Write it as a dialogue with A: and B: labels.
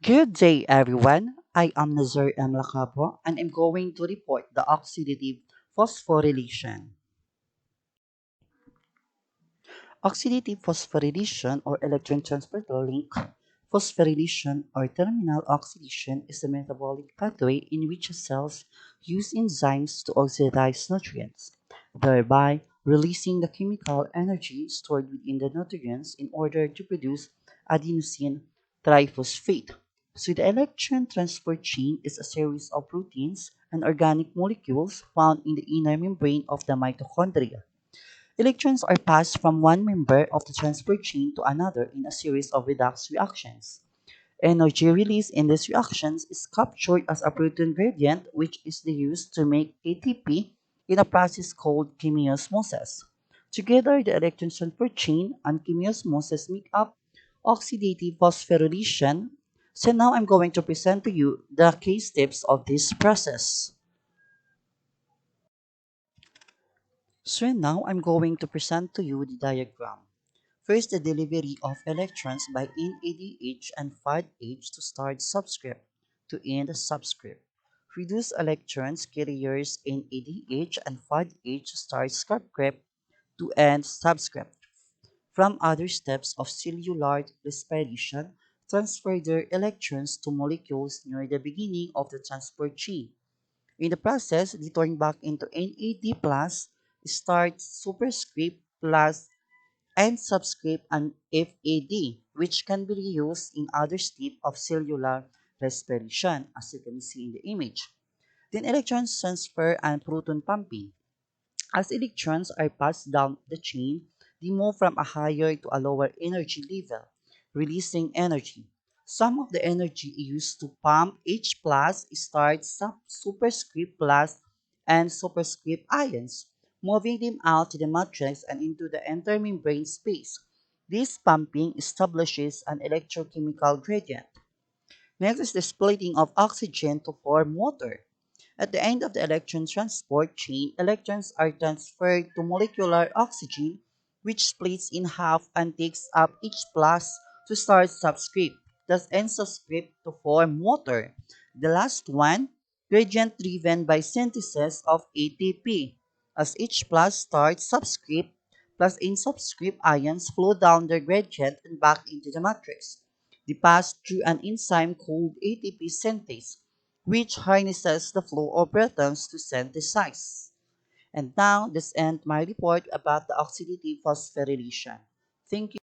A: Good day, everyone. I am Nazer Lacabo, and I'm going to report the oxidative phosphorylation. Oxidative phosphorylation or electron transport link phosphorylation or terminal oxidation is a metabolic pathway in which cells use enzymes to oxidize nutrients, thereby releasing the chemical energy stored within the nutrients in order to produce adenosine triphosphate. So the electron transport chain is a series of proteins and organic molecules found in the inner membrane of the mitochondria. Electrons are passed from one member of the transport chain to another in a series of redox reactions. Energy released in these reactions is captured as a proton gradient, which is used to make ATP in a process called chemiosmosis. Together, the electron transport chain and chemiosmosis make up oxidative phosphorylation. So now I'm going to present to you the case steps of this process. So now I'm going to present to you the diagram. First, the delivery of electrons by NADH and FADH to start subscript to end subscript. Reduce electrons carriers NADH and FADH to start subscript to end subscript. From other steps of cellular respiration, transfer their electrons to molecules near the beginning of the transport chain. In the process, return back into NAD plus, start superscript plus and subscript and FAD, which can be used in other steps of cellular respiration, as you can see in the image. Then electrons transfer and proton pumping. As electrons are passed down the chain, they move from a higher to a lower energy level, releasing energy. Some of the energy used to pump H plus starts superscript plus and superscript ions, moving them out to the matrix and into the intermembrane space. This pumping establishes an electrochemical gradient. Next is the splitting of oxygen to form water. At the end of the electron transport chain, electrons are transferred to molecular oxygen, which splits in half and takes up H plus to start subscript, thus N subscript to form water. The last one, gradient driven by synthesis of ATP, as H plus starts subscript plus N subscript ions flow down their gradient and back into the matrix. They pass through an enzyme called ATP synthase, which harnesses the flow of protons to synthesize. And now, this ends my report about the oxidative phosphorylation. Thank you.